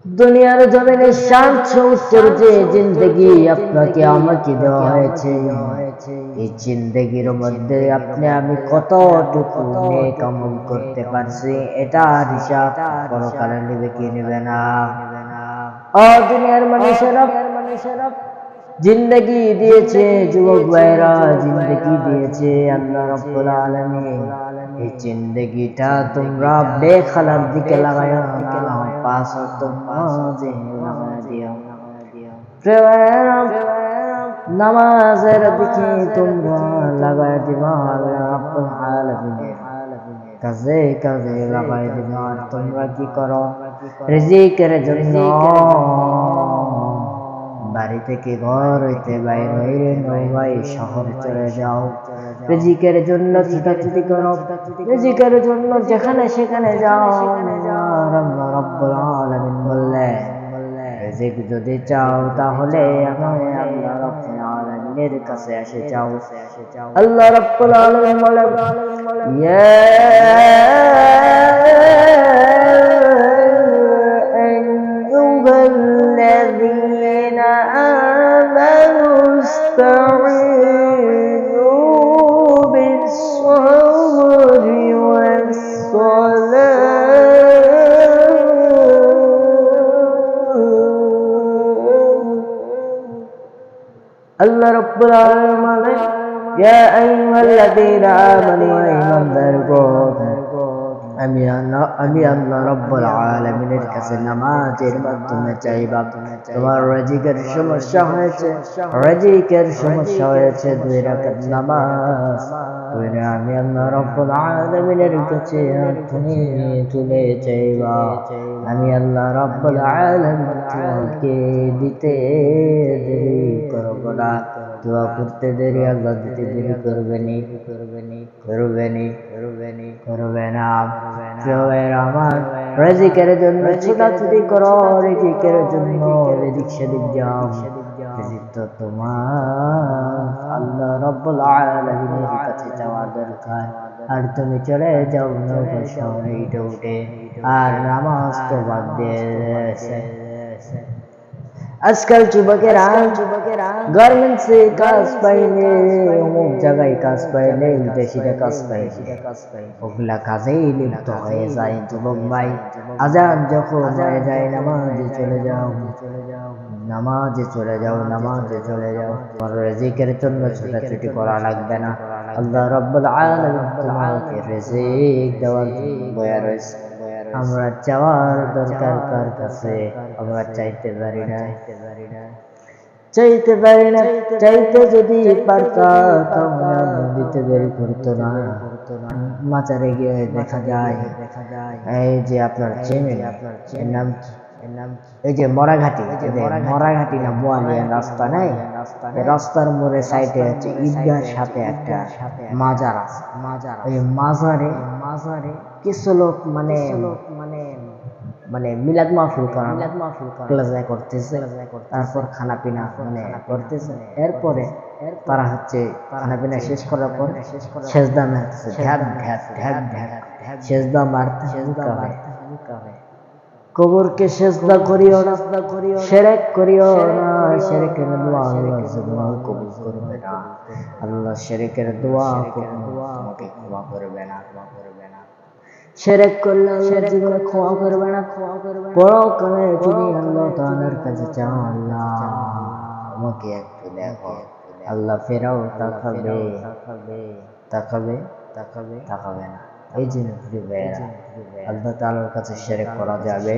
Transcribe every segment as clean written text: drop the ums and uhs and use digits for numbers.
দুনিয়ার জমিনে শান্ত সৌত্তর যে জিন্দগি আপনাকে আমাকে দেওয়া হয়েছে, এই জিন্দগির মধ্যে আপনি আমি কতটুকু নেক আমল করতে পারছি এটার হিসাব পরকালে নেবে কি নেবে না। ও দুনিয়ার মানুষেরা, জিন্দগি দিয়েছে যুবক ভাইরা, জিন্দগি দিয়েছে আল্লাহ রাব্বুল আলামিন। এই জিন্দগিটা তোমরা বেখালার দিকে লাগাইও না, পাঁচ ওয়াক্ত নামাজে লাগাই দিও। নামাজের দিকে তোমরা লাগাই দিবা, আল্লাহ রাব্বুল আলামিনের কাজে কাজে লাগাই দিবা। আর তোমরা কি করো? রিজিকের জন্য বাড়ি থেকে ঘর হইতে বাইর হইলে নৌবাই শহরে চলে যাও, রিজিকের জন্য ছুটাছুটি করো, রিজিকের জন্য যেখানে সেখানে যাও। আর আল্লাহ রাব্বুল আলামিন বললেন, রিজিক যদি চাও তাহলে আমি আল্লাহ রাব্বুল আলামিনের কাছে এসে যাও। আল্লাহ রাব্বুল আলামিন বলেন, ইয়া আইয়ুহাল্লাযীনা আমানু ইসতাঈনু বিস-সাবরি ওয়াস-সালাহ। আল্লাহ রাব্বুল আলামিন বলেন, ইয়া আইয়ুহাল্লাযীনা আমানু ঈমানদারগণ, আমি আল্লাহ রাব্বুল আলামিনের কাছে নামাজের মাধ্যমে চাইবা। তোমার রিজিকের সমস্যা হয়েছে, রিজিকের সমস্যা হয়েছে, 2 রাকাত নামাজ পড়ে আমি আল্লাহ রাব্বুল আলামিনের কাছে তুলে চাইবা। আমি আল্লাহ রাব্বুল আলামিন তোমাকে দিতে দেরি করব না, দোয়া করতে দেরি আল্লাহ দিতে দেরি করবে না। আমার রিজিকের জন্য ছোটাছুটি করো, রিজিকের জন্য এদিক সেদিক যাও। রিজিক তো তোমার আল্লাহ রাব্বুল আলামিনের কাছে যাওয়া দরকার। আর তুমি চলে যাও নৌকা শহরে উঠে, আর নামাজ তো বাদ দিয়েছে। আজকাল যুবকেরা গার্মেন্টসে কাজ পাইলে, অমুক জায়গায় কাজ পাইলে, বিদেশিরা কাজ পাইলে ওগুলা কাজেই লিপ্ত হয়ে যায়। যুবক ভাই, আজান যখন হয়ে যায় নামাজে চলে যাও, তোমার রিজিকের জন্য ছোটাছুটি করা লাগবে না। আল্লাহ রাব্বুল আলামিন তোমাকে রিজিক দেওয়ার জন্য বয়া রয়েছে। আমরা চাওয়ার দরকার কার কাছে? আমরা চাইতে পারি না। চাইতে যদি পারতাম তাহলে দিতে দেরি করতো না। মাজারে গিয়ে দেখা যায়, এই যে আপনার চেনেন এর নাম, এই যে মরাঘাটি না বোয়ালিয়া রাস্তা নাই, রাস্তার মোড়ে সাইডে হচ্ছে ঈদগাহর সাথে একটা মাজার আছে। ওই মাজারে কিছু লোক মানে মিলাদ মাহফিল করতেছে, তারপর খানা পিনা করতেছে। এরপরে তারা হচ্ছে খানা পিনা শেষ করার পর সেজদা মারতেছে, সেজদা মারতে কবরকে সেজদা করিও না, শিরক করিও না। শিরকের দোয়া আল্লাহ জীবনে কবুল করবে না। আল্লাহ শিরকের দোয়া তোমাকে ক্ষমা করবে না। শিরক করলে আল্লাহ জীবনে ক্ষমা করবে না। পরকালে তুমি আল্লাহ তাআলার কাছে চাও, আল্লাহ আমাকে একটু দেখো। আল্লাহ ফেরাও তাকাবে না। এই জন্য আল্লাহ তাআলার কাছে শিরক করা যাবে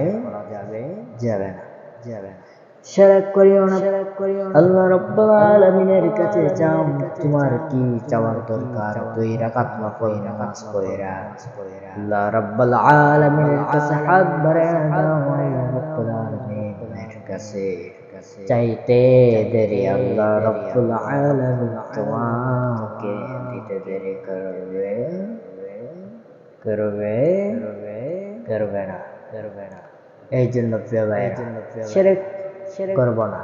না। শিরক করিও না। আল্লাহ রাব্বুল আলামিনের কাছে চাও, তোমার কি চাওয়ার দরকার? 2 রাকাত নফল নামাজ পড়েরা আল্লাহ রাব্বুল আলামিনের কাছে হাত বাড়ায়া দাও। আল্লাহ রাব্বুল আলামিনের কাছে চাইতে দেরি আল্লাহ রাব্বুল আলামিন তোমাকে দিতে দেরি করবে না। এই জন্য প্রিয় ভাইরা, শিরক করব না।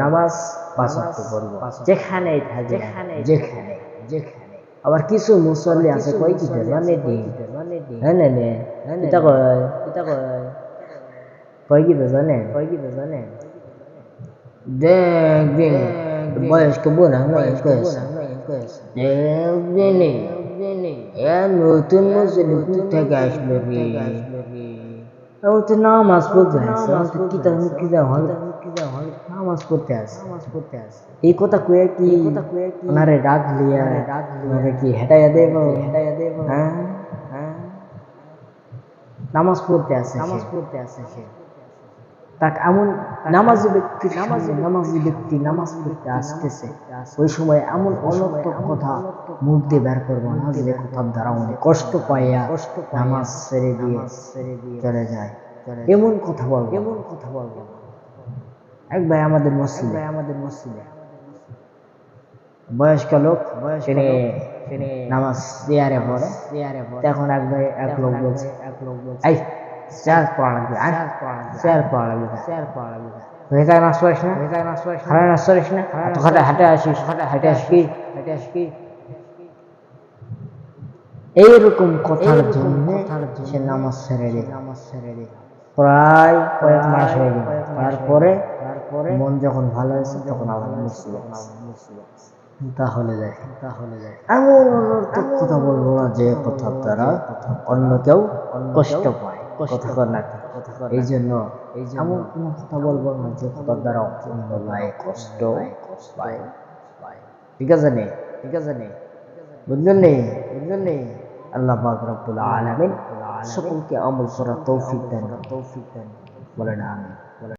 নামাজ 5 ওয়াক্ত পড়ব, যেখানেই থাকি, যেখানে। আবার কিছু মুসল্লি আছে কই কি দিন এটা কয় কয় কি জানেন একদিন বয়স্ক বোনা নতুন মুসলিম থেকে আসলো রে ও তো নামাজ পড়তে আসছে নামাজ পড়তে আসছে এই কথা কয়ে কি ওনারে ডাক লিয়া ওনারে কি হেটাইয়া দেব হ্যাঁ নামাজ পড়তে আসে সে তাকে এমন নামাজি ব্যক্তি নামাজ পড়তে আসতেছে ওই সময় এমন অনর্থক কথা মুখ দিয়ে বের করবো না যে কথার দ্বারা উনি কষ্ট পাইয়া নামাজ ছেড়ে দিয়ে চলে যায় এমন কথা বলবো এক ভাই আমাদের মসজিদে বয়স্ক লোক তিনি নামাজ চেয়ারে পড়ে তখন এক লোক বলছে এই চেয়ার পড়া লাগবে চেয়ার পড়া লাগবে ভেতায় নাচ করিস না হারায় নাচ করিস না হাঁটে আসিস এইরকম কথার জন্য সে নামাজ ছেড়ে দেয় প্রায় কয়েক মাস হয়ে গেল তারপরে মন যখন ভালো হয়েছে তখন আবার তাহলে এমন অনর্থক কথা বলবো না যে কথার দ্বারা অন্য কেউ কষ্ট পায় এই জন্য এমন কোন কথা বলবো না যে কথার দ্বারা অন্য ভাই কষ্ট পায় ঠিক আছে নে বুঝলেন নেই আল্লাহ পাক রব্বুল আলামিন সকলকে আমল করার তৌফিক দেন বলেন আমিন।